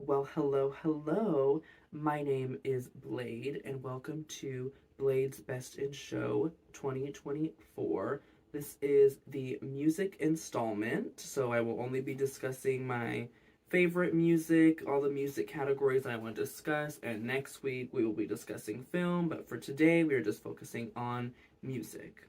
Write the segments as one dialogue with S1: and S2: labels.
S1: Well, hello, hello. My name is Blade, and welcome to Blade's Best in Show 2024. This is the music installment, so I will only be discussing my favorite music, all the music categories I want to discuss, and next week we will be discussing film, but for today we are just focusing on music.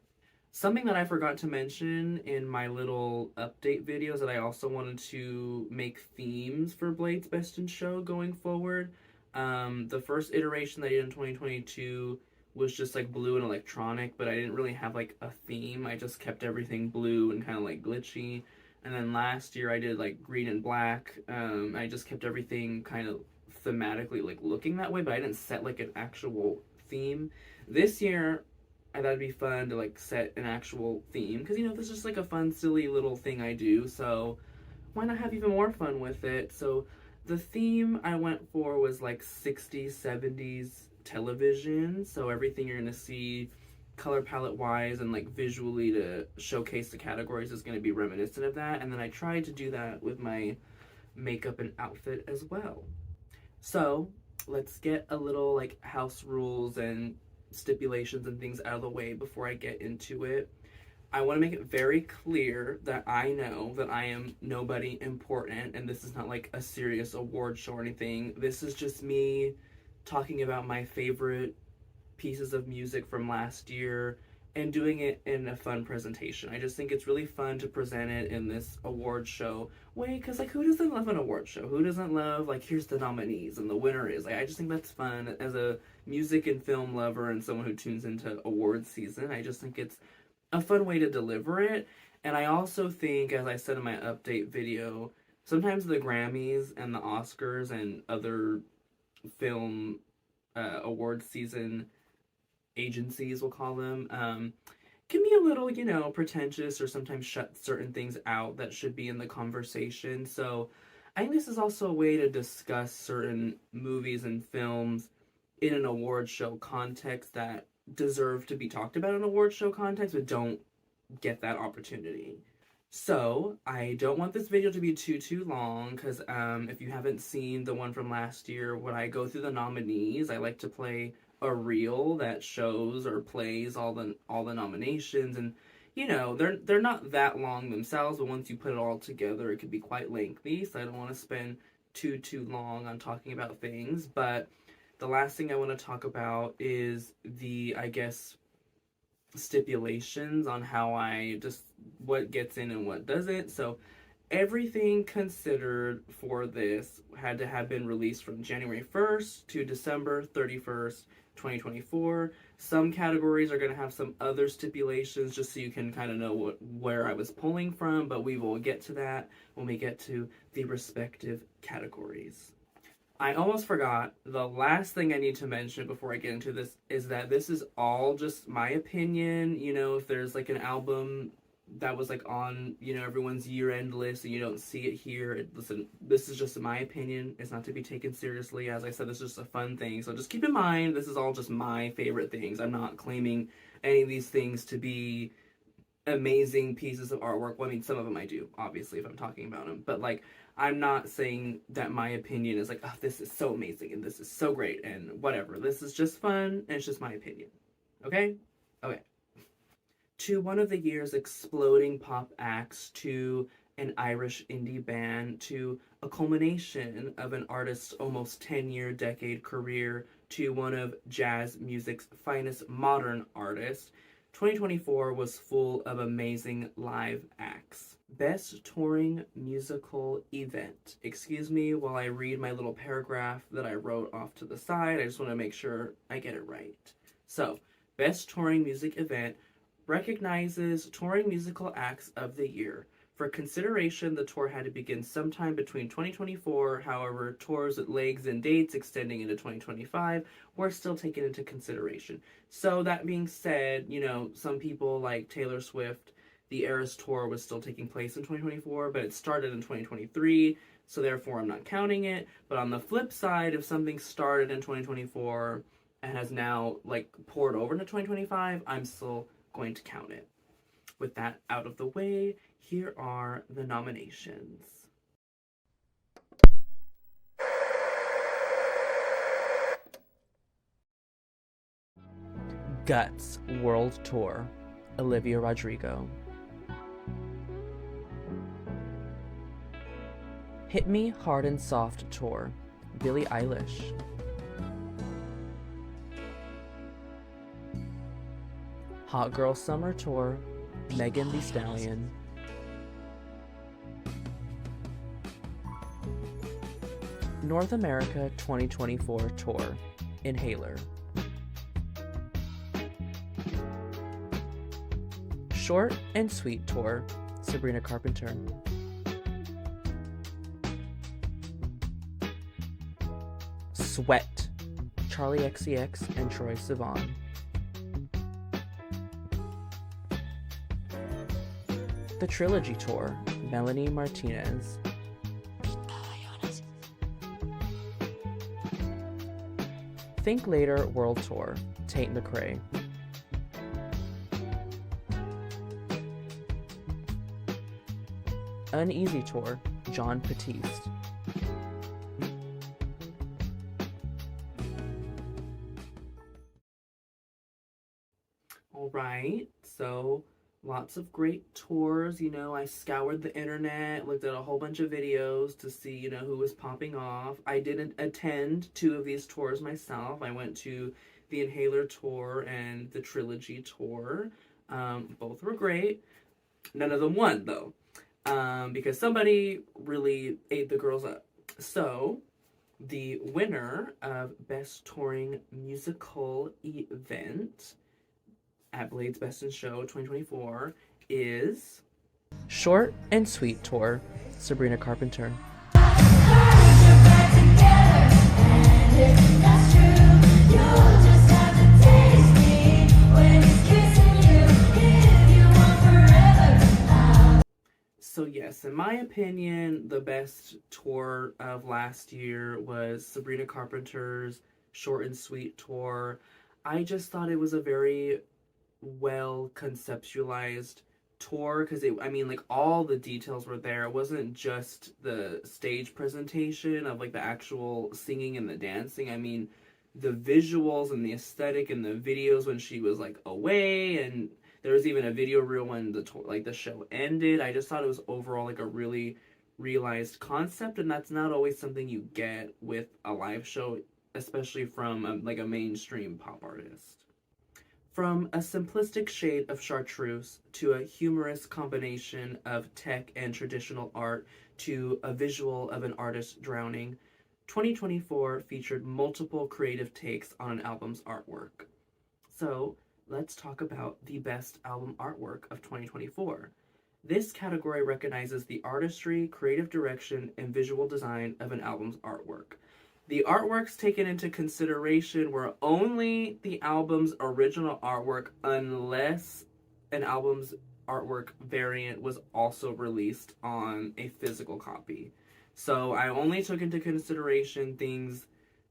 S1: Something that I forgot to mention in my little update videos that I also wanted to make themes for Blade's Best in Show going forward. The first iteration that I did in 2022 was just like blue and electronic, but I didn't really have like a theme. I just kept everything blue and kind of like glitchy. And then last year I did like green and black. I just kept everything kind of thematically like looking that way, but I didn't set like an actual theme. This year I thought it'd be fun to like set an actual theme because this is just like a fun, silly little thing I do. So why not have even more fun with it? So the theme I went for was like 60s, 70s television. So everything you're gonna see color palette wise and like visually to showcase the categories is going to be reminiscent of that. And then I tried to do that with my makeup and outfit as well. So let's get a little like house rules and stipulations and things out of the way before I get into it. I want to make it very clear that I know that I am nobody important and this is not like a serious award show or anything. This is just me talking about my favorite pieces of music from last year and doing it in a fun presentation. I just think it's really fun to present it in this award show way because like who doesn't love an award show? Who doesn't love like here's the nominees and the winner is like I just think that's fun as a music and film lover and someone who tunes into awards season. I just think it's a fun way to deliver it. And I also think, as I said in my update video, sometimes the Grammys and the Oscars and other film award season agencies, we'll call them, can be a little, pretentious or sometimes shut certain things out that should be in the conversation. So I think this is also a way to discuss certain movies and films in an award show context that deserve to be talked about in an award show context but don't get that opportunity. So I don't want this video to be too long because if you haven't seen the one from last year, when I go through the nominees, I like to play a reel that shows or plays all the nominations, and they're not that long themselves, but once you put it all together, it could be quite lengthy. So I don't want to spend too long on talking about things. But the last thing I want to talk about is the, I guess, stipulations on how I just what gets in and what doesn't. So everything considered for this had to have been released from January 1st to December 31st, 2024. Some categories are going to have some other stipulations just so you can kind of know where I was pulling from, but we will get to that when we get to the respective categories. I almost forgot. The last thing I need to mention before I get into this is that this is all just my opinion. If there's like an album that was like on, everyone's year-end list and you don't see it here, listen, this is just my opinion. It's not to be taken seriously. As I said, this is just a fun thing. So just keep in mind, this is all just my favorite things. I'm not claiming any of these things to be amazing pieces of artwork. Well, I mean, some of them I do, obviously, if I'm talking about them. But, like, I'm not saying that my opinion is like, oh, this is so amazing and this is so great and whatever. This is just fun and it's just my opinion. Okay? Okay. To one of the year's exploding pop acts, to an Irish indie band, to a culmination of an artist's almost 10-year decade career, to one of jazz music's finest modern artists, 2024 was full of amazing live acts. Best touring musical event. Excuse me while I read my little paragraph that I wrote off to the side. I just want to make sure I get it right. So, best touring music event recognizes touring musical acts of the year. For consideration, the tour had to begin sometime between 2024. However, tours with legs and dates extending into 2025 were still taken into consideration. So that being said, some people like Taylor Swift, the Eras tour was still taking place in 2024, but it started in 2023, so therefore I'm not counting it. But on the flip side, if something started in 2024 and has now like poured over into 2025, I'm still going to count it. With that out of the way, here are the nominations. Guts World Tour, Olivia Rodrigo. Hit Me Hard and Soft Tour, Billie Eilish. Hot Girl Summer Tour, Megan Thee Stallion. North America 2024 Tour, Inhaler. Short and Sweet Tour, Sabrina Carpenter. Sweat, Charlie XCX and Troye Sivan. The Trilogy Tour, Melanie Martinez. Think Later World Tour, Tate McRae. Uneasy Tour, John Batiste. All right, so lots of great tours. I scoured the internet, looked at a whole bunch of videos to see, who was popping off. I didn't attend 2 of these tours myself. I went to the Inhaler tour and the Trilogy tour. Both were great. None of them won, though, because somebody really ate the girls up. So, the winner of Best Touring Musical Event at Blade's Best in Show 2024 is Short and Sweet Tour, Sabrina Carpenter. So yes, in my opinion, the best tour of last year was Sabrina Carpenter's Short and Sweet Tour. I just thought it was a very well conceptualized tour because all the details were there. It wasn't just the stage presentation of the actual singing and the dancing. The visuals and the aesthetic and the videos when she was away, and there was even a video reel when the show ended. I just thought it was overall a really realized concept, and that's not always something you get with a live show, especially from a mainstream pop artist. From a simplistic shade of chartreuse to a humorous combination of tech and traditional art to a visual of an artist drowning, 2024 featured multiple creative takes on an album's artwork. So, let's talk about the best album artwork of 2024. This category recognizes the artistry, creative direction, and visual design of an album's artwork. The artworks taken into consideration were only the album's original artwork unless an album's artwork variant was also released on a physical copy. So I only took into consideration things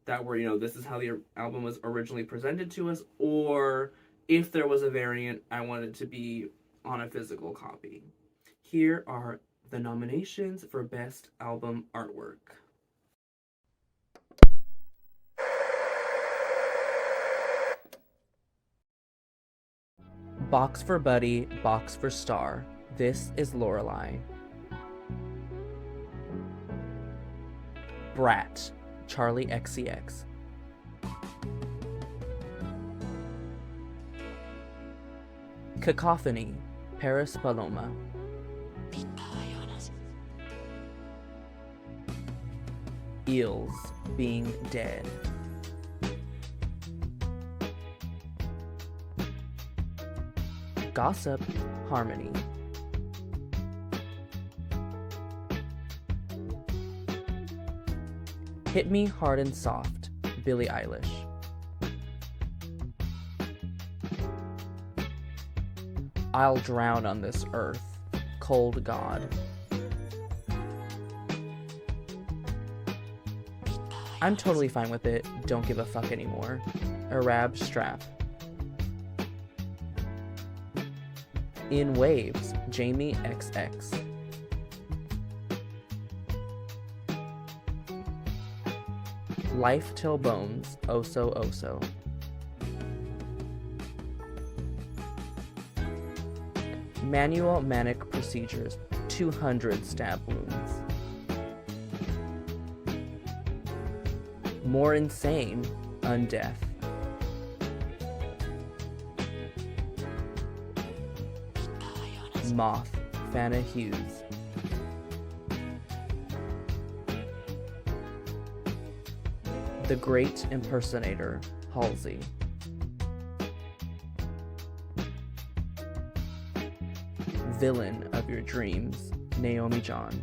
S1: that were, this is how the album was originally presented to us, or if there was a variant, I wanted it to be on a physical copy. Here are the nominations for Best Album Artwork. Box for Buddy, Box for Star. This is Lorelei. Brat, Charlie XCX. Cacophony, Paris Paloma. Eels, Being Dead. Gossip, Harmony. Hit Me Hard and Soft, Billie Eilish. I'll Drown on This Earth, Cold God. I'm totally fine with it, don't give a fuck anymore. Arab Strap. In Waves, Jamie XX. Life Till Bones, Oso Oso. Manual manic procedures, 200 stab wounds. More insane, undeaf. Moth, Fana Hughes. The Great Impersonator, Halsey. Villain of your dreams, Naomi John.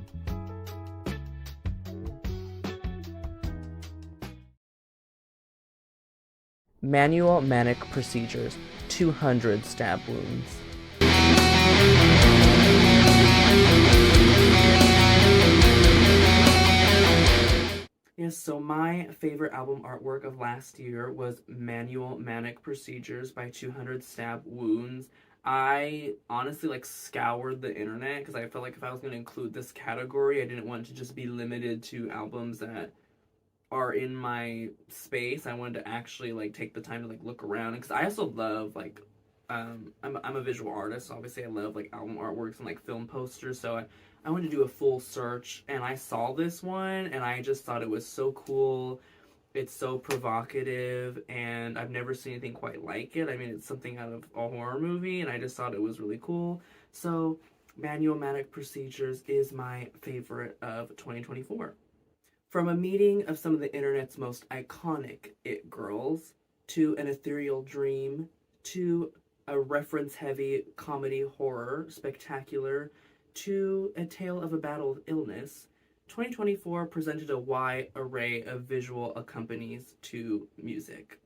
S1: Manual manic procedures, 200 stab wounds. Yes, so my favorite album artwork of last year was Manual Manic Procedures by 200 Stab Wounds. I honestly scoured the internet because I felt like if I was going to include this category, I didn't want it to just be limited to albums that are in my space. I wanted to actually take the time to look around, because I also love I'm a visual artist, so obviously I love album artworks and film posters, so I wanted to do a full search, and I saw this one and I just thought it was so cool. It's so provocative, and I've never seen anything quite like it. I mean, it's something out of a horror movie, and I just thought it was really cool. So Manual Manic Procedures is my favorite of 2024. From a meeting of some of the internet's most iconic it girls, to an ethereal dream, to a reference-heavy comedy horror spectacular, to a tale of a battle with illness, 2024 presented a wide array of visual accompaniments to music.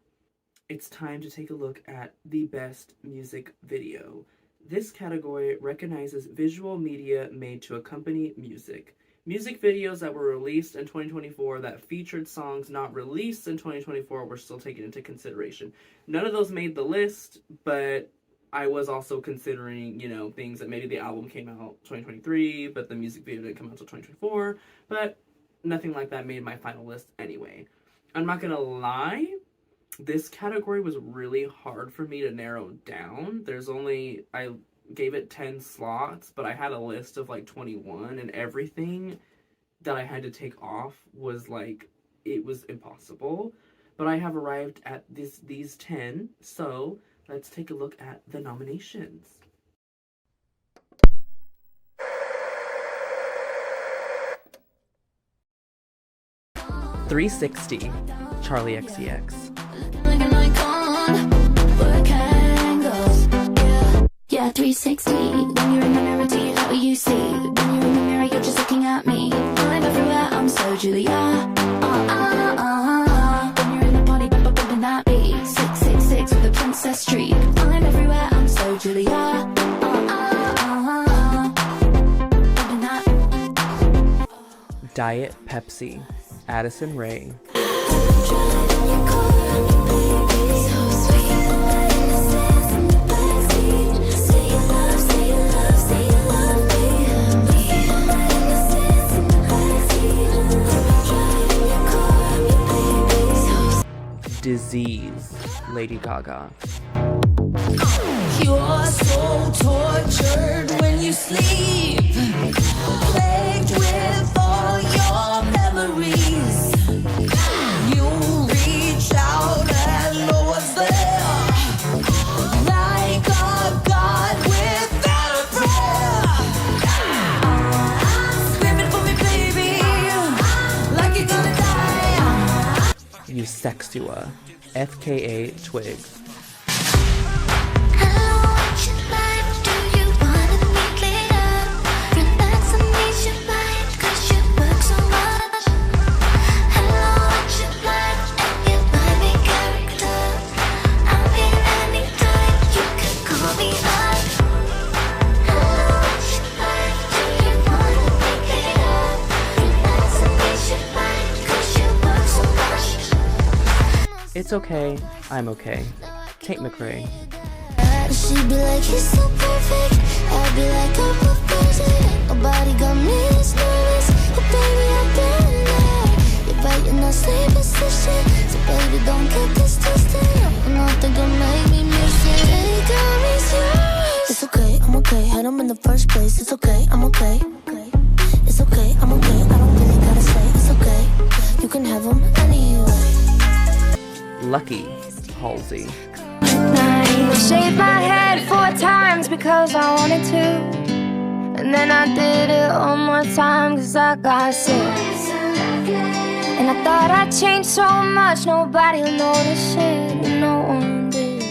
S1: It's time to take a look at the best music video. This category recognizes visual media made to accompany music. Music videos that were released in 2024 that featured songs not released in 2024 were still taken into consideration. None of those made the list, but I was also considering, things that maybe the album came out 2023, but the music video didn't come out until 2024, but nothing like that made my final list anyway. I'm not gonna lie, this category was really hard for me to narrow down. I gave it 10 slots, but I had a list of 21, and everything that I had to take off was it was impossible. But I have arrived at these 10, so let's take a look at the nominations. "360", Charlie XCX.
S2: Yeah, 360. When you're in the mirror, do you know what you see? When you're in the mirror, you're just looking at me. I'm everywhere, I'm so Julia. When you're in the party, bumping that beat. 666 with a princess streak. I'm everywhere, I'm so Julia. Bumping that.
S1: Diet Pepsi, Addison Rae. Disease, Lady Gaga.
S2: You are so tortured when you sleep, plagued with all your memories. You reach out and know what's there, like a god without a prayer. Screaming for me, baby, like you're gonna die.
S1: Eusexua, FKA Twigs. It's okay, I'm okay. Kate McRae.
S2: She'd be like, he's so perfect. I'd be like, I'm perfect. Nobody got me as nervous. But baby, I've been there. You're biting that same position. So baby, don't get this twisted. I'm not think gonna make me miss it. Got me serious. It's okay, I'm okay. Had a first place. It's okay, I'm okay. It's okay, I'm okay. I don't really gotta say it's okay. You can have them anyway.
S1: Lucky, Halsey.
S3: I shaved my head 4 times because I wanted to, and then I did it one more time cause I got sick. And I thought I'd changed so much nobody would notice shit, and no one did.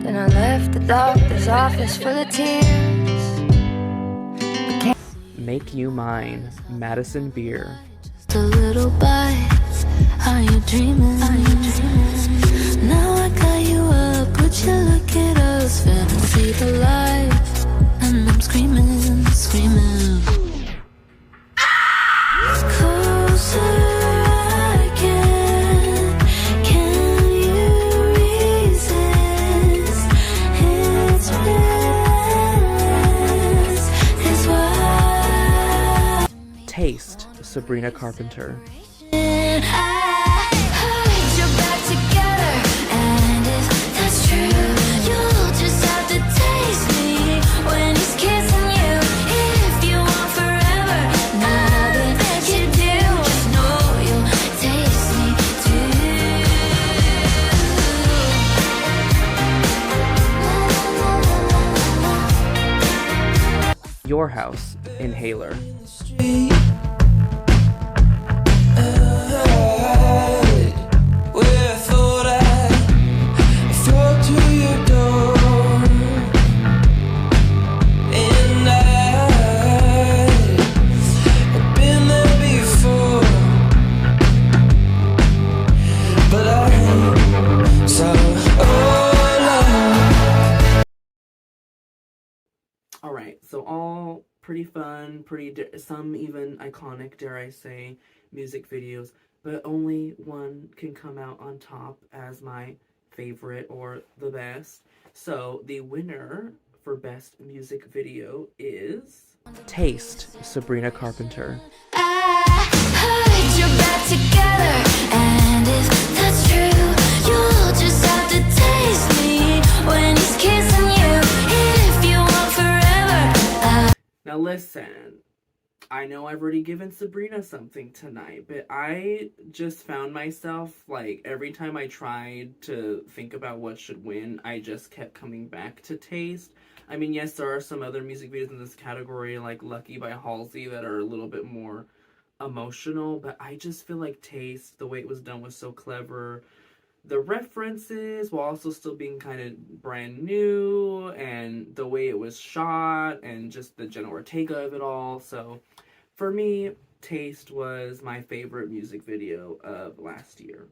S3: Then I left the doctor's office full of tears.
S1: Make You Mine, Madison Beer.
S2: Just a little bite. Are you dreaming? Now I got you up. Would you look at us? Fantasy the life. And I'm screaming, screaming. Closer I get. Can you resist? It's endless. It's why.
S1: Taste, Sabrina Carpenter.
S2: I heard you're back together, and if that's true, you'll just have to taste me when he's kissing you. If you want forever, nothing that you do, just know you'll taste me too.
S1: Your House, Inhaler. Alright, so all pretty fun, some even iconic, dare I say, music videos, but only one can come out on top as my favorite or the best. So the winner for best music video is Taste, Sabrina Carpenter.
S2: I heard you're back together, and if that's true, you'll just have to taste me when he's kissing you. If you want forever.
S1: Now listen, I know I've already given Sabrina something tonight, but I just found myself, like, every time I tried to think about what should win, I just kept coming back to Taste. I mean, yes, there are some other music videos in this category, like Lucky by Halsey, that are a little bit more emotional, but I just feel like Taste, the way it was done was so clever. The references, while also still being kind of brand new, and the way it was shot, and just the Jenna Ortega of it all. So, for me, Taste was my favorite music video of last year.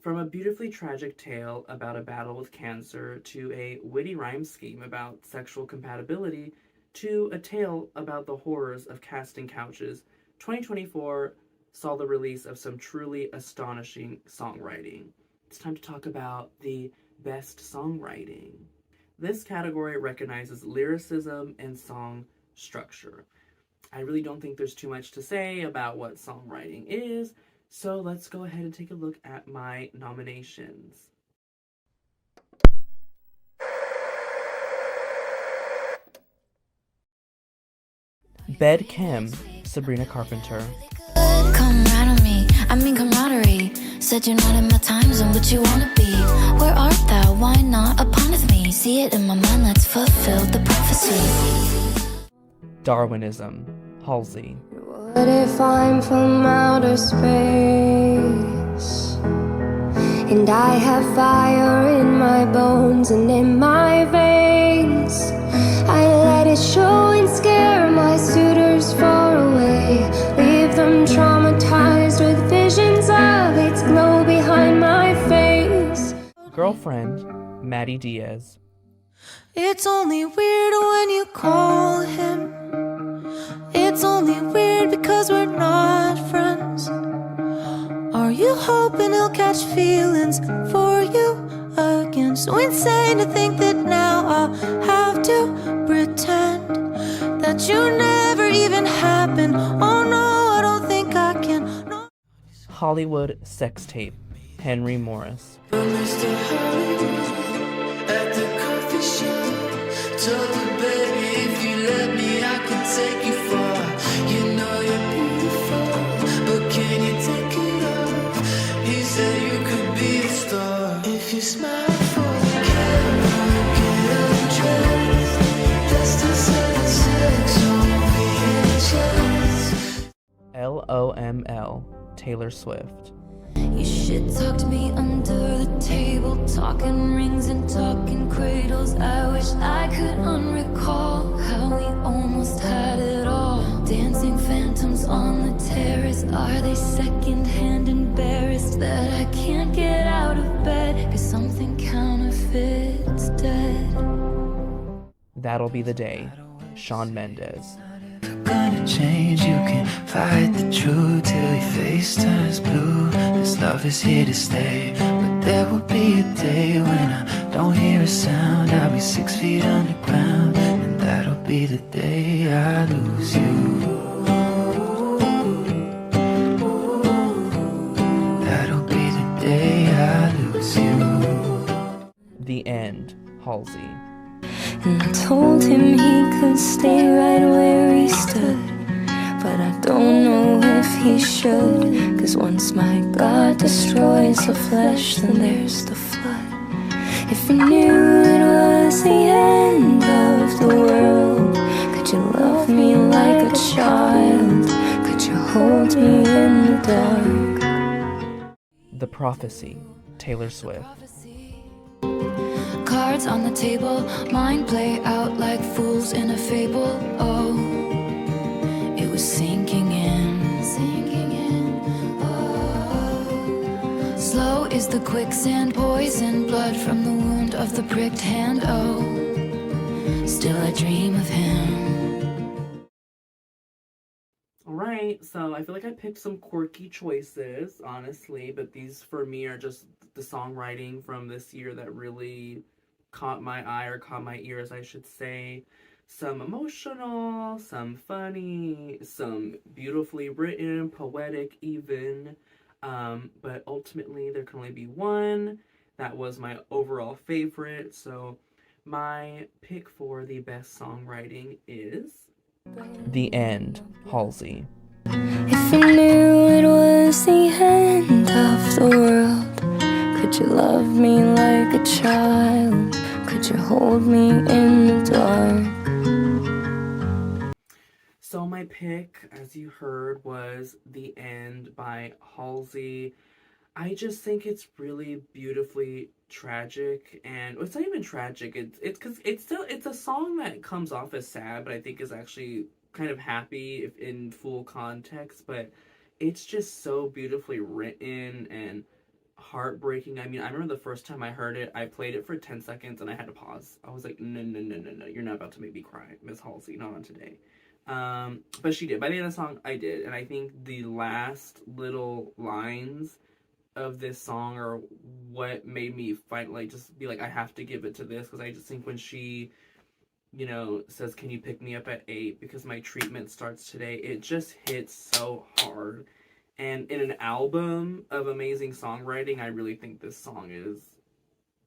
S1: From a beautifully tragic tale about a battle with cancer, to a witty rhyme scheme about sexual compatibility, to a tale about the horrors of casting couches, 2024 saw the release of some truly astonishing songwriting. It's time to talk about the best songwriting. This category recognizes lyricism and song structure. I really don't think there's too much to say about what songwriting is, so let's go ahead and take a look at my nominations. Bed Kim, Sabrina Carpenter.
S2: Come right on me, I mean camaraderie. Said you're not in my time zone, but you wanna be. Where art thou? Why not upon with me? See it in my mind, let's fulfill the prophecy.
S1: Darwinism, Halsey.
S3: What if I'm from outer space, and I have fire in my bones and in my veins? I let it show and scare my suitors far away, leave them traumatized with visions of its glow behind my face.
S1: Girlfriend, Maddie Diaz.
S2: It's only weird when you call him. It's only weird because we're not friends. Are you hoping he'll catch feelings for you again? So insane to think that now I'll have to pretend that you never even happened. Oh no, I don't think I can. No.
S1: Hollywood Sex Tape, Henry Morris.
S2: Mr. Hollywood,
S4: told her, baby, if you let me, I can take you far. You know you're beautiful, but can you take it off? He said you could be a star if you smile for the camera, get undressed. Just to say sex on VHS.
S1: LOML, Taylor Swift.
S2: You shit talked me under the table, talking rings and talking cradles. I wish I could unrecall how we almost had it all. Dancing phantoms on the terrace, are they secondhand embarrassed that I can't get out of bed? Cause something counterfeit's dead.
S1: That'll Be the Day, Shawn Mendes.
S4: Gonna change, you can fight the truth till your face turns blue. This love is here to stay, but there will be a day when I don't hear a sound. I'll be 6 feet underground, and that'll be the day I lose you. That'll be the day I lose you.
S1: The End, Halsey.
S3: And I told him he could stay right where he stood, but I don't know if he should. Cause once my God destroys the flesh, then there's the flood. If you knew it was the end of the world, could you love me like a child? Could you hold me in the dark?
S1: The Prophecy, Taylor Swift.
S2: Cards on the table, mind play out like fools in a fable. Oh, it was sinking in. Oh, slow is the quicksand, poison blood from the wound of the pricked hand. Oh, still I dream of him.
S1: Alright, so I feel like I picked some quirky choices, honestly, but these for me are just the songwriting from this year that really caught my eye, or caught my ears, I should say. Some emotional, some funny, some beautifully written, poetic even. But ultimately there can only be one. That was my overall favorite. So my pick for the best songwriting is The End, Halsey.
S3: If you knew it was the end of the world, could you love me like a child? Could you hold me in the dark?
S1: So my pick, as you heard, was The End by Halsey. I just think it's really beautifully tragic, and it's not even tragic. It's because it's a song that comes off as sad, but I think is actually kind of happy if in full context. But it's just so beautifully written and heartbreaking. I mean, I remember the first time I heard it, I played it for 10 seconds and I had to pause. I was like, no, you're not about to make me cry, Miss Halsey, not on today. But she did. By the end of the song, I did. And I think the last little lines of this song are what made me finally just be like, I have to give it to this, because I just think when she, you know, says, can you pick me up at 8 because my treatment starts today, it just hits so hard. And in an album of amazing songwriting, I really think this song is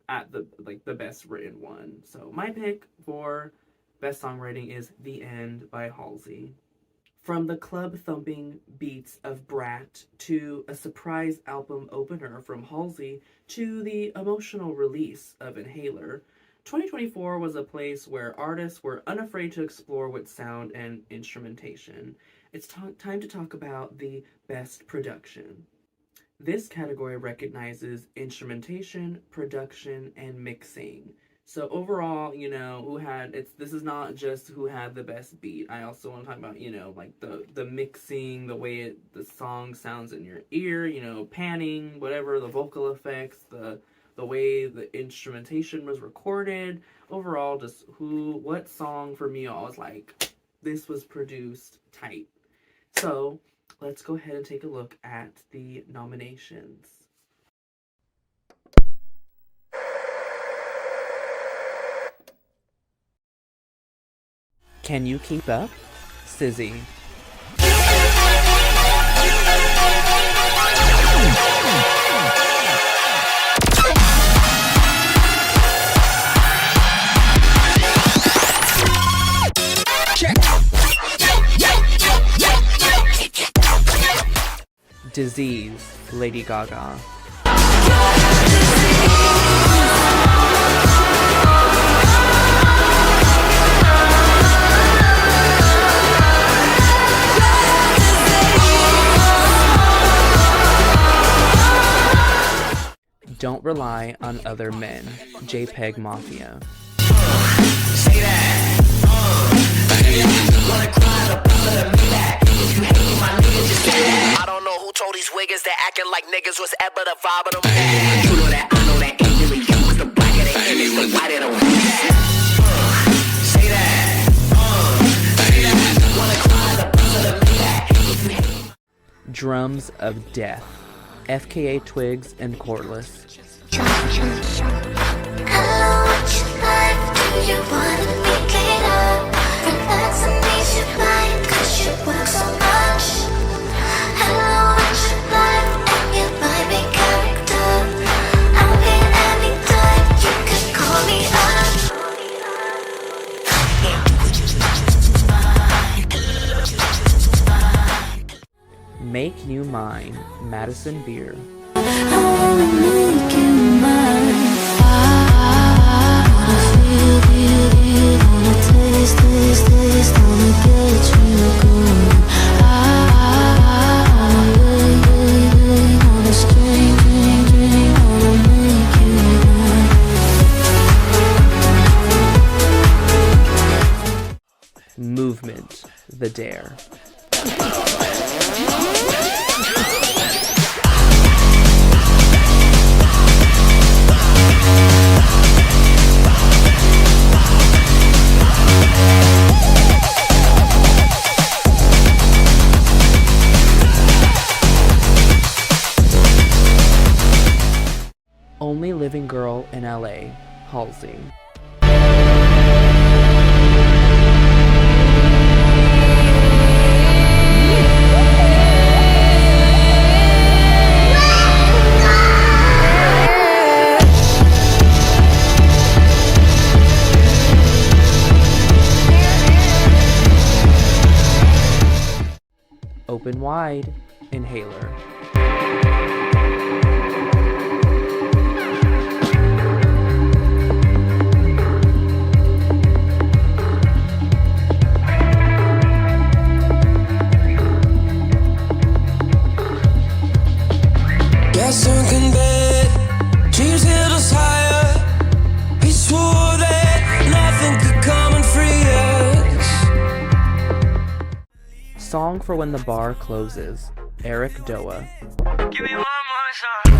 S1: at the best written one. So my pick for best songwriting is The End by Halsey. From the club-thumping beats of Brat to a surprise album opener from Halsey to the emotional release of Inhaler, 2024 was a place where artists were unafraid to explore with sound and instrumentation. It's time to talk about the best production. This category recognizes instrumentation, production, and mixing. So overall, you know, this is not just who had the best beat. I also want to talk about, you know, like the mixing, the way the song sounds in your ear, you know, panning, whatever, the vocal effects, the way the instrumentation was recorded. Overall, just what song for me, I was like, this was produced tight. So let's go ahead and take a look at the nominations. Can You Keep Up? SZA. Disease, Lady Gaga. Don't Rely on Other Men, JPEG Mafia.
S5: I don't know who told these wiggers that acting like niggas was ever the vibe of them. You know that, I know that ain't really you. Cause the blacker they image, the whiter the say that. Wanna cry the brother of me.
S1: Drums of Death, FKA Twigs and Cordless.
S2: Hello, what you like? Do you wanna make it up? Relax and ease your mind, 'cause you work so much. Hello, what you like? And you might be character. I'll be anytime, you can call me up.
S1: Make You Mine, Madison Beer.
S2: I wanna make you mine. I wanna feel, wanna taste, wanna get you going. I wanna strain, wanna make you mine.
S1: Movement, The Dare. Only Living Girl in LA, Halsey. Open Wide, Inhaler.
S4: Got sunken bed, dreams hit us higher. We swore that nothing could come and free us.
S1: Song for When the Bar Closes, Eric Doa.
S4: Give me one more song.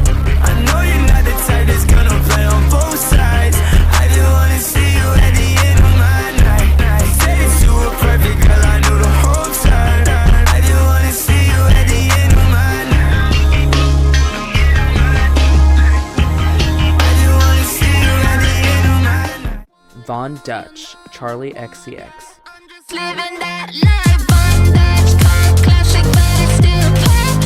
S4: I know you're not the type that's gonna play on both sides. I just wanna see you at the end of my night. Said it to a perfect girl, I knew the whole time. I just wanna see you at the end of my night. I just wanna see you at the end of my night.
S1: Von Dutch, Charlie XCX.
S2: Just living that life, one that's called classic, but it's still pop.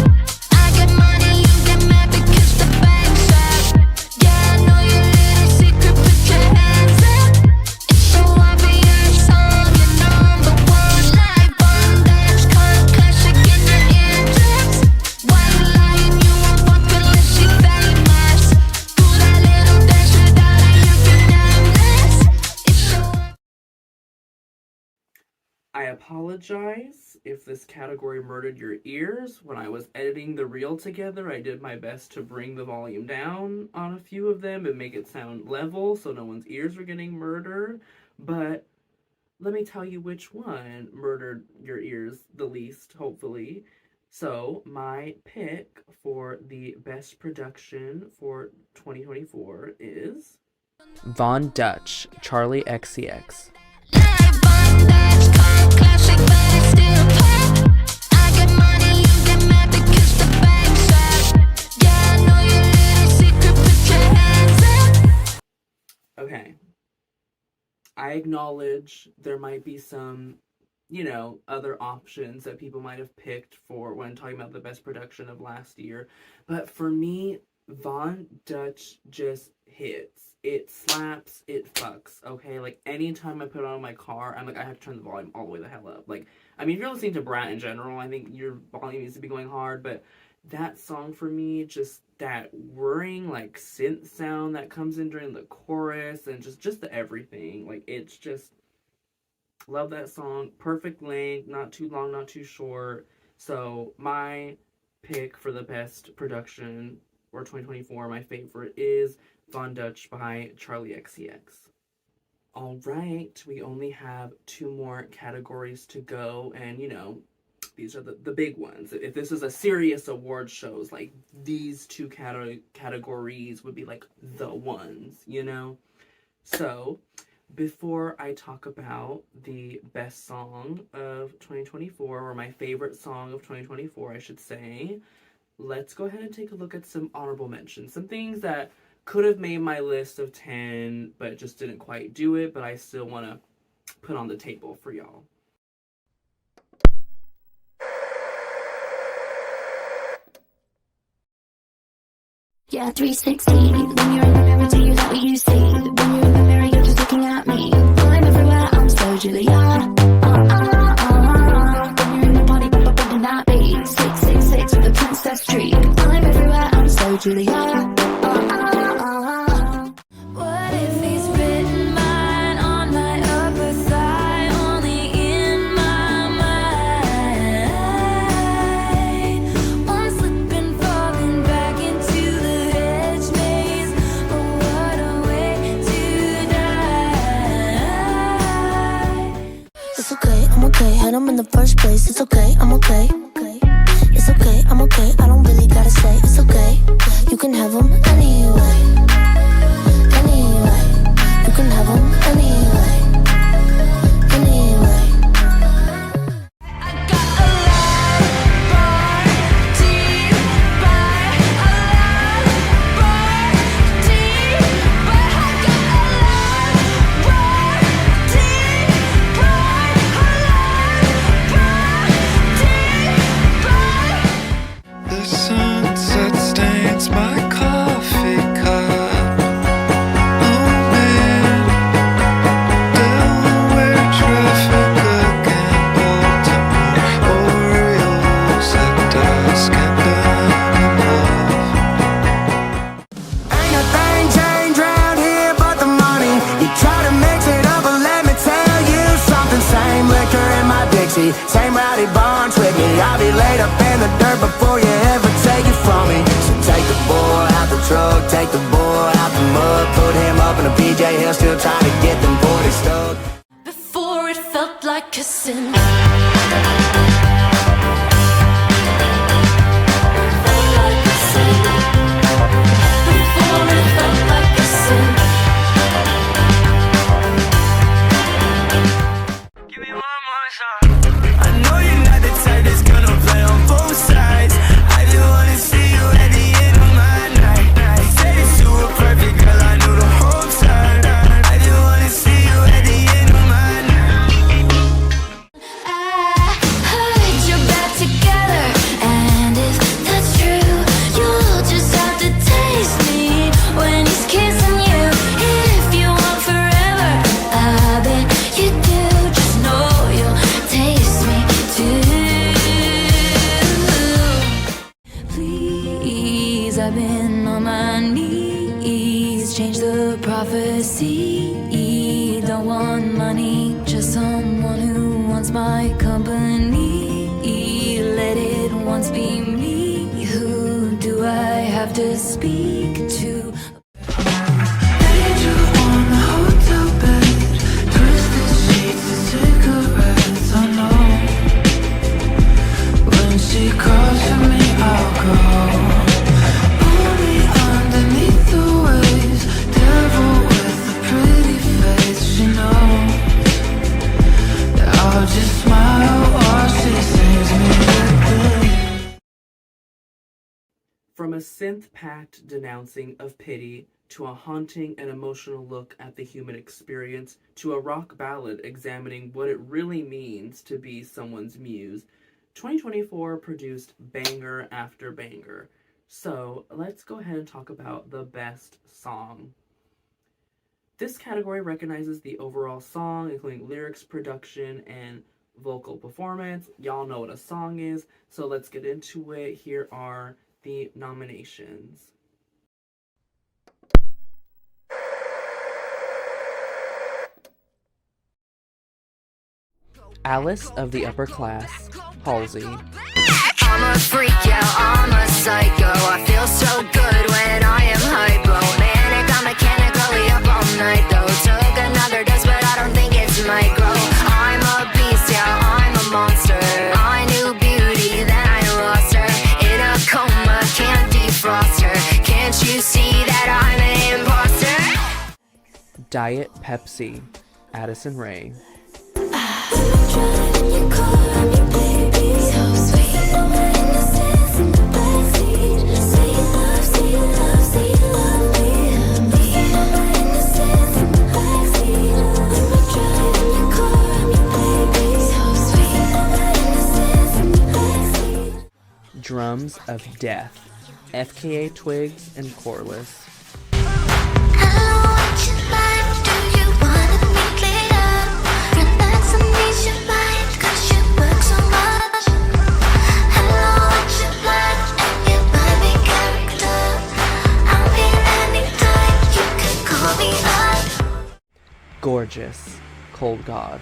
S2: I get money, you get mad because the bank's up. Yeah, I know your little secret, put your hands up. It's so obvious on your number one life, one that's called classic in your eardrums. Why you lying? You won't walk unless you're famous. Do that little dance without it, you can nameless. It's so
S1: I apologize if this category murdered your ears. When I was editing the reel together, I did my best to bring the volume down on a few of them and make it sound level so no one's ears were getting murdered. But let me tell you which one murdered your ears the least, hopefully. So, my pick for the best production for 2024 is Von Dutch, Charlie XCX.
S2: life, one that's called classic, but it's still pop. I get money, you get mad because the bank's up. Yeah, I know your little secret, put your hands up.
S1: Okay. I acknowledge there might be some, other options that people might have picked for when talking about the best production of last year. But for me, Von Dutch just hits. It slaps, it fucks, okay? Like, anytime I put it on my car, I'm like, I have to turn the volume all the way the hell up. Like, I mean, if you're listening to Brat in general, I think your volume needs to be going hard, but that song for me, just that whirring like synth sound that comes in during the chorus, and just the everything. Like, it's just, love that song. Perfect length, not too long, not too short. So my pick for the best production for 2024, my favorite, is Von Dutch by Charlie XCX. All right, we only have two more categories to go, and these are the big ones. If this is a serious award shows, like, these two categories would be like the ones. So, before I talk about the best song of 2024, or my favorite song of 2024, I should say, let's go ahead and take a look at some honorable mentions. Some things that could have made my list of 10, but just didn't quite do it, but I still want to put on the table for y'all.
S2: Yeah, 360. When you're in the mirror, do you like what you see? When you're in the mirror, you're just looking at me. I'm everywhere, I'm so Julia. When you're in the party, pop up in that beat. 666 with the princess streak. I'm everywhere, I'm so Julia. What if he's written mine on my upper thigh, only in my mind? I'm slipping, falling back into the hedge maze. Oh, what a way to die. It's okay, I'm okay. Had him in the first place. It's okay, I'm okay. It's okay, I'm okay. I don't really gotta say it's okay. You can have him anyway. Anyway, you can have him anyway. Anyway. I got a lot bar deep by a lot bar deep by. I got a lot bar deep by a lot bar deep by.
S4: The sunset stains my coffee cup. Oh man, Delaware traffic again. Baltimore Orioles at dusk and down above.
S6: Ain't a thing changed round here but the money. You try to mix it up, but let me tell you something. Same liquor in my Dixie, same rowdy bonds with me. I'll be laid up in the dirt before you ever take it from me. So take the boy out the truck, take the boy out the mud, put him up in a PJ Hill, still trying to get them 40 stuck.
S2: Before it felt like a sin. Before it felt like a sin.
S6: Give me one more shot. I know you're not the type that's gonna play on both sides. I just wanna see you at the end of my night. Said it's you were perfect, girl, I knew the whole time. I just wanna see you at the end of my night.
S2: I heard you're back together, and if that's true, you'll just have to taste me when he's kissing you. If you want forever, I bet you do. Just know you'll taste me too. Please, I've been on my knees. Change the prophecy. Don't want money, just someone who wants my company. Let it once be me. Who do I have to speak to?
S6: Laid you on the hotel bed, twisted sheets and cigarettes. I know when she calls for me, I'll go. Only underneath the waves, devil with a pretty face. She knows that I'll just smile while she sings me that day.
S1: From a synth-packed denouncing of pity, to a haunting and emotional look at the human experience, to a rock ballad examining what it really means to be someone's muse, 2024 produced banger after banger. So let's go ahead and talk about the best song. This category recognizes the overall song, including lyrics, production, and vocal performance. Y'all know what a song is, so let's get into it. Here are the nominations. Alice of the Upper Class, Halsey.
S7: I'm a freak, yeah, I'm a psycho. I feel so good when I am hypo. Manic, I'm mechanically up all night though. Took another dose, but I don't think it's micro. I'm a beast, yeah, I'm a monster. I knew beauty, then I lost her. In a coma, can't defrost her. Can't you see that I'm an imposter?
S1: Diet Pepsi, Addison Rae. Drums of Death, FKA Twigs and Corliss. Gorgeous, Cold God.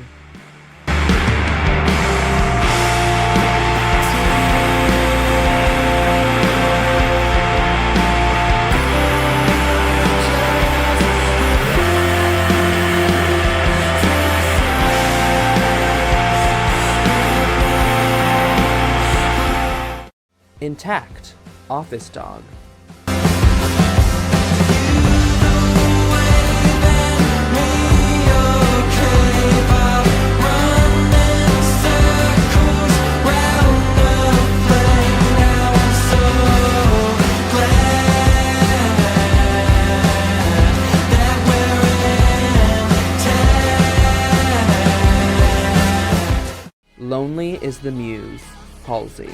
S1: Intact, Office Dog. Lonely is the Muse, Halsey.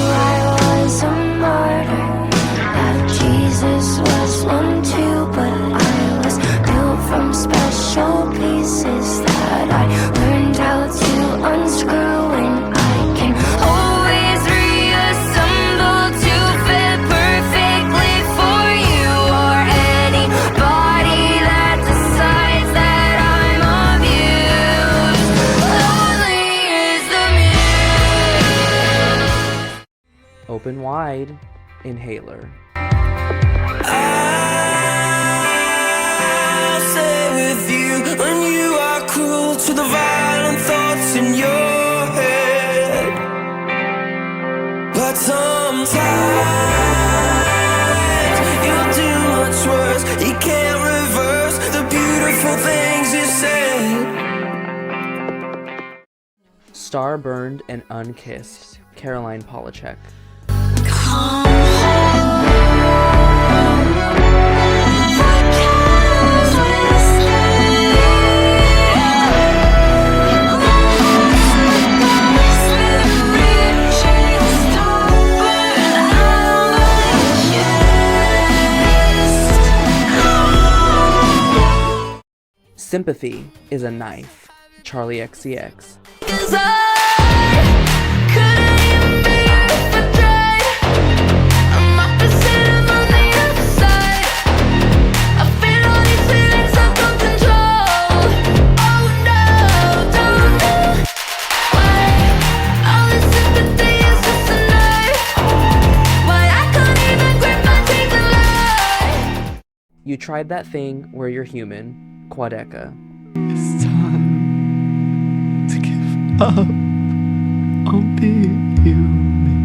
S3: I was a martyr, that Jesus was one too, but I was built from special pieces that I learned how to unscrew, and I can always reassemble to fit perfectly for you or anybody that decides that I'm of use. Lonely is the muse.
S1: Open Wide, Inhaler.
S6: I'll stay with you when you are cruel to the violent thoughts in your head. But sometimes you'll do much worse. You can't reverse the beautiful things you said.
S1: Starburned and Unkissed, Caroline Polachek. Sympathy is a Knife, Charlie XCX. You tried that thing where you're human, Quadeca.
S8: It's time to give up on being human.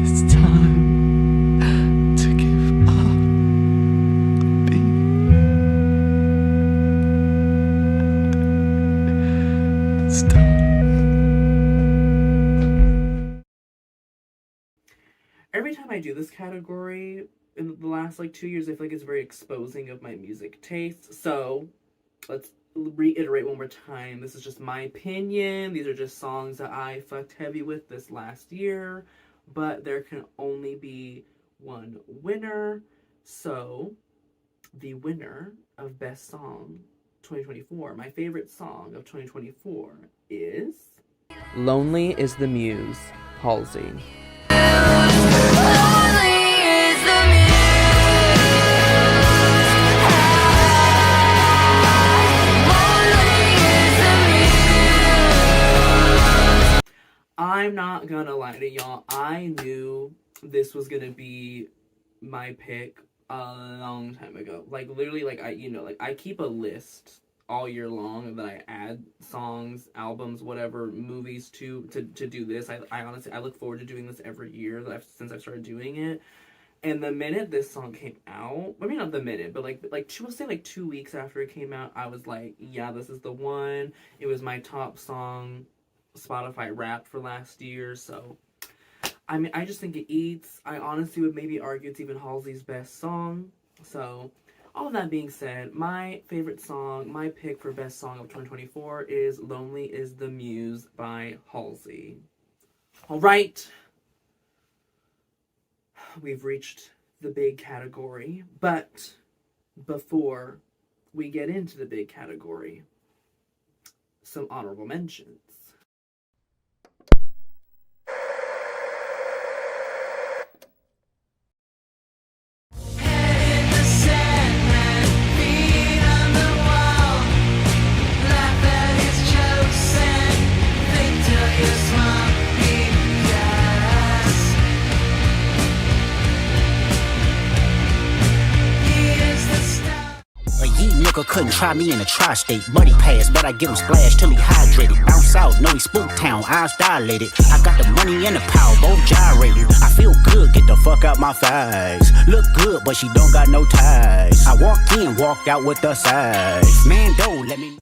S8: It's time to give up on being. It's time.
S1: Every time I do this category in the last 2 years, I feel like it's very exposing of my music tastes. So let's reiterate one more time. This is just my opinion. These are just songs that I fucked heavy with this last year, but there can only be one winner. So the winner of Best Song 2024. My favorite song of 2024 is Lonely is the Muse, Halsey. I'm not gonna lie to y'all, I knew this was gonna be my pick a long time ago. Like, literally, like, I keep a list all year long that I add songs, albums, whatever, movies to do this. I honestly, I look forward to doing this every year since I started doing it. And the minute this song came out, I mean, not the minute, but we'll say like 2 weeks after it came out, I was like, yeah, this is the one. It was my top song Spotify Wrapped for last year, so I mean, I just think it eats. I honestly would maybe argue it's even Halsey's best song. So, all of that being said, my favorite song, my pick for best song of 2024 is Lonely is the Muse by Halsey. Alright. We've reached the big category, but before we get into the big category, some honorable mentions.
S9: Couldn't try me in a tri-state. Muddy pass, but I give him splash till he hydrated. Bounce out, know he spook town, eyes dilated. I got the money and the power, both gyrating. I feel good, get the fuck out my face. Look good, but she don't got no ties. I walked in, walked out with the size. Man, don't let me...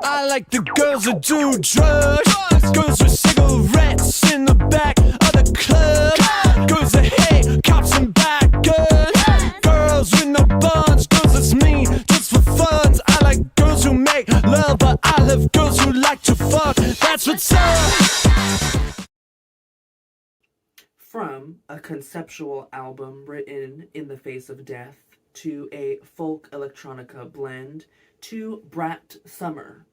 S8: I like the girls that do drugs, girls with cigarettes in the back of the club, girls that hate cops and bikers, girls with no buns, girls that's mean just for fun. I like girls who make love, but I love girls who like to fuck. That's what's up.
S1: From a conceptual album written in the face of death to a folk electronica blend to Brat Summer,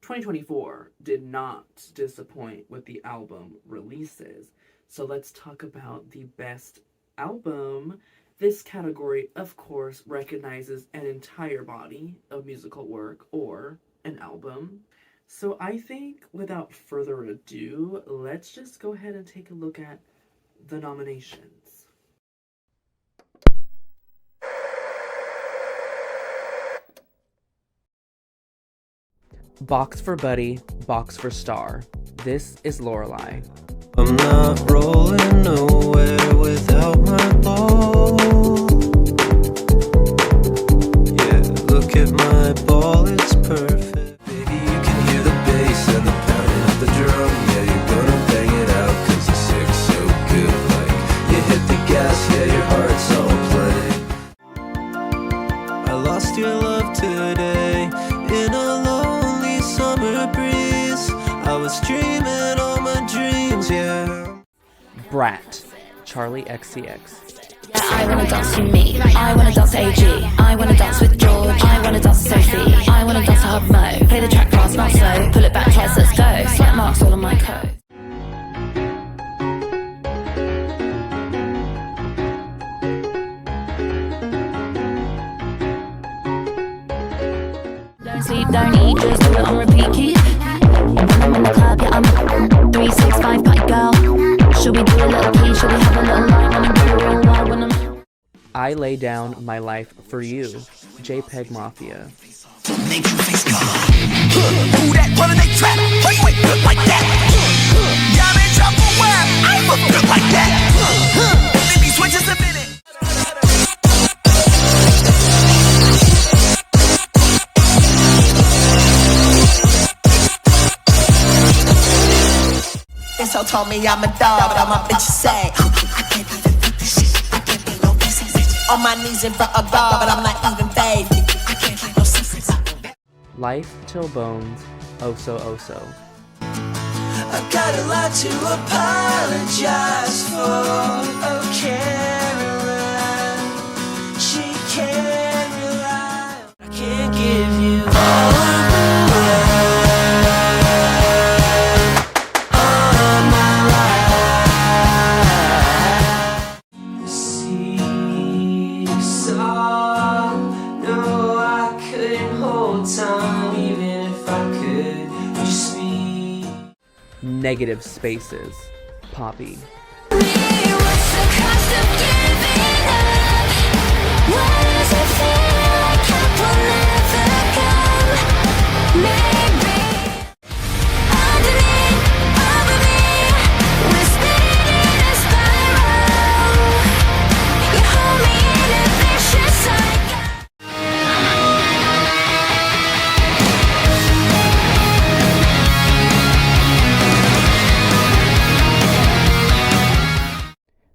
S1: 2024 did not disappoint with the album releases. So let's talk about the best album. This category, of course, recognizes an entire body of musical work or an album. So I think without further ado, let's just go ahead and take a look at the nominations. Box for Buddy, Box for Star. This is Lorelei.
S10: I'm not rolling nowhere without my ball. Yeah, look at my ball, it's perfect. Baby, you can hear the bass and the pounding of the drum. Yeah, you're gonna gas, yeah, your heart's all plain. I lost your love today in a lonely summer breeze. I was dreaming all my dreams, yeah.
S1: Brat, Charlie XCX.
S11: I wanna dance with me, I wanna dance to AG, I wanna dance with George, I wanna dance to Sophie, I wanna dance to Hub Mo, play the track fast, not slow, pull it back twice, let's go, slight marks all on my coat. Don't sleep, don't eat, just do it on repeat, keep. When I'm in the club, yeah, I'm 365 party girl. Should we do a little key, should we have a little line, wanna do it real wild when I'm...
S1: I lay down my life for you, JPEG Mafia.
S5: Make your face go. Who that running they trap? Why you ain't built like that? Y'all in trouble where I ain't built like that. Let me switch just a minute. This hoe told me I'm a dog, but all my bitches say I can't even think this shit. I can't be no business. On my knees in front of God, but I'm not even bathed. I can't keep no secrets.
S1: Life till bones, oh so oh so.
S4: I've got a lot to apologize for. Oh, Caroline, she can't rely. I can't give you all of my life. See, saw, no, I couldn't hold time, even if I could. Just me.
S1: Negative spaces, Poppy.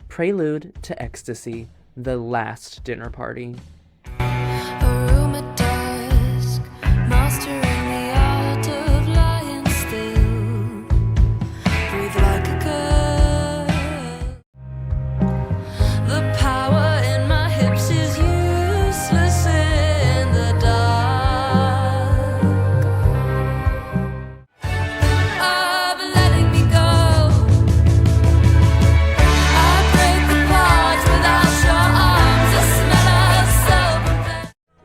S1: Prelude to Ecstasy, the last dinner party.
S11: A room at dusk, mastering the art of lying still. Breathe like a girl. The power in my hips is useless in the dark. Of letting me go. I break the bonds without your arms. The smell of soap.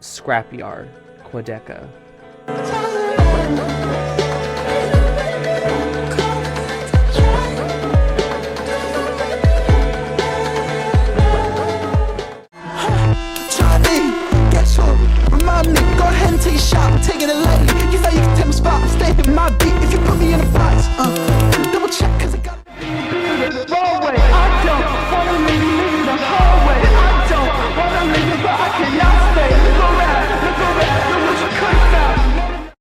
S1: Scrapyard, Quadeca.
S4: Charlie, get some. Remind me, go ahead and take a shot. I'm taking it lightly. You know you can take my spot. I'm staying in my beat if you put me in a box. Double check, cause I got hallway. I don't wanna leave you in the hallway. I don't wanna leave you, but I cannot stay. Look around, look what you could have found.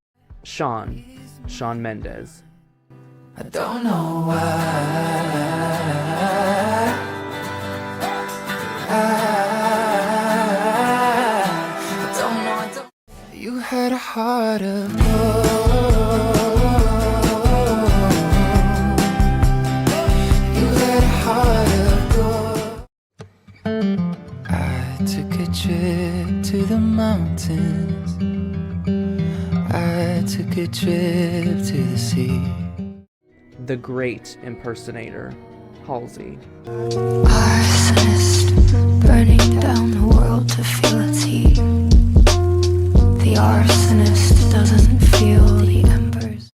S1: Shawn Mendes.
S4: I don't know why. I don't know. You had a heart of gold. You had a heart of gold. I took a trip to the mountains. I took a trip to the sea.
S1: The Great Impersonator, Halsey.
S3: Arsonist, burning down the world to feel its heat. The arsonist doesn't feel the embers.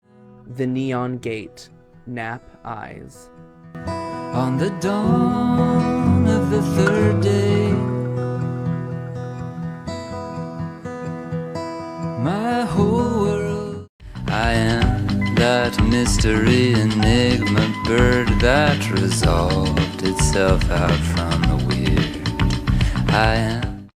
S1: The Neon Gate, Nap Eyes.
S4: On the dawn of the third day, my whole world. I am that mystery enigma bird that resolved itself out from the weird. I am.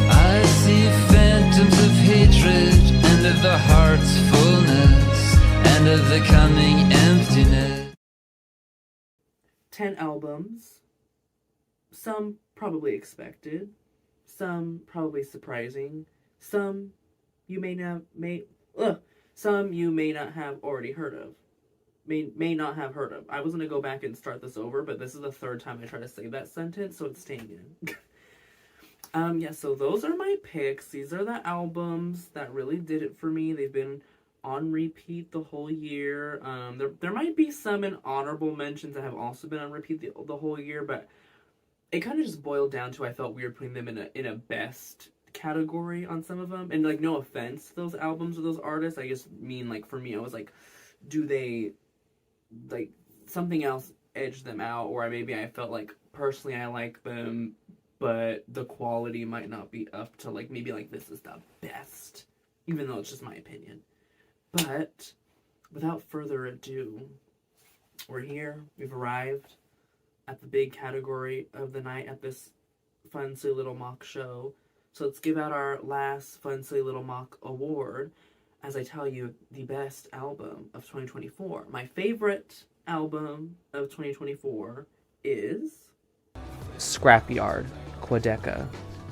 S4: I see phantoms of hatred and of the heart's fullness and of the coming emptiness.
S1: 10 albums, some probably expected, some probably surprising, some you some you may not have already heard of. May not have heard of. I was gonna go back and start this over, but this is the third time I try to say that sentence, so it's staying in. Yeah, so those are my picks. These are the albums that really did it for me. They've been on repeat the whole year. There might be some in honorable mentions that have also been on repeat the whole year, but it kind of just boiled down to I felt weird putting them in a best category on some of them. And like, no offense to those albums or those artists, I just mean like for me, I was like, do they like something else edge them out, or maybe I felt like personally I like them, but the quality might not be up to like maybe like this is the best, even though it's just my opinion. But without further ado, we're here. We've arrived at the big category of the night at this Fun Silly Little Mock show. So let's give out our last Fun Silly Little Mock award as I tell you the best album of 2024. My favorite album of 2024 is Scrapyard, Quadeca.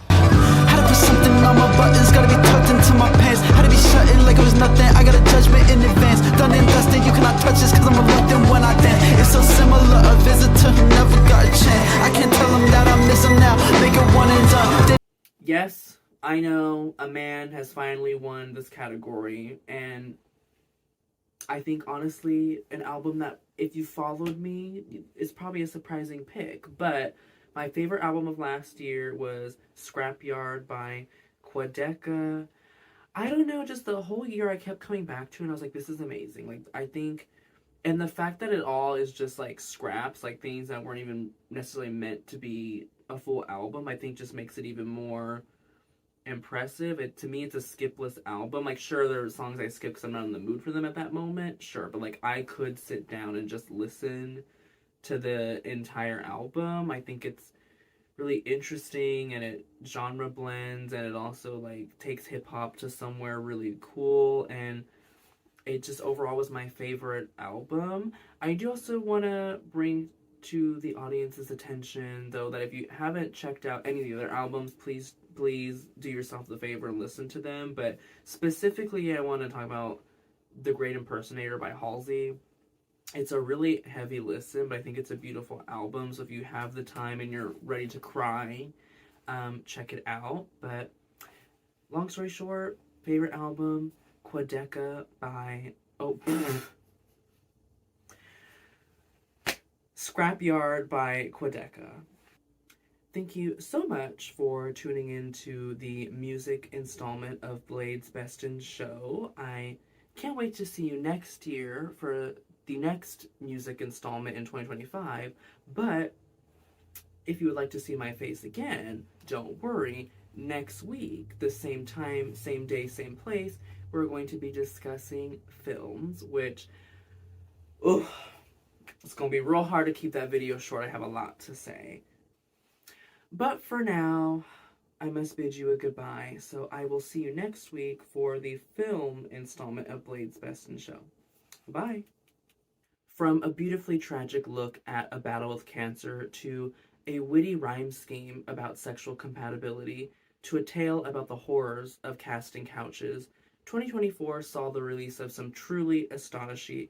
S10: Had to put something on my buttons, gotta be tucked into my pants. Had to be shutting like it was nothing, I got a judgment in advance. Done and dusted, you cannot touch this cause I'm reluctant when I dance. It's so similar, a visitor who never got a chance. I can't tell him that I miss him now, make it one and done.
S1: Yes, I know a man has finally won this category, and I think honestly an album that if you followed me is probably a surprising pick, but my favorite album of last year was Scrapyard by Quadeca. I don't know, just the whole year I kept coming back to it and I was like, this is amazing. Like, I think, and the fact that it all is just like scraps, like things that weren't even necessarily meant to be a full album, I think just makes it even more impressive. To me, it's a skipless album. Like, sure, there are songs I skip because I'm not in the mood for them at that moment, sure, but like I could sit down and just listen to the entire album. I think it's really interesting and it genre blends and it also like takes hip-hop to somewhere really cool, and it just overall was my favorite album. I do also want to bring to the audience's attention though that if you haven't checked out any of the other albums, please do yourself the favor and listen to them. But specifically I want to talk about The Great Impersonator by Halsey. It's a really heavy listen, but I think it's a beautiful album. So if you have the time and you're ready to cry, check it out. But long story short, favorite album, Quadeca by Scrapyard by Quadeca. Thank you so much for tuning in to the music installment of Blade's Best in Show. I can't wait to see you next year for the next music installment in 2025, but if you would like to see my face again, don't worry. Next week, the same time, same day, same place, we're going to be discussing films, which, it's going to be real hard to keep that video short. I have a lot to say. But for now, I must bid you a goodbye, so I will see you next week for the film installment of Blade's Best in Show. Bye. From a beautifully tragic look at a battle with cancer, to a witty rhyme scheme about sexual compatibility, to a tale about the horrors of casting couches, 2024 saw the release of some truly astonishing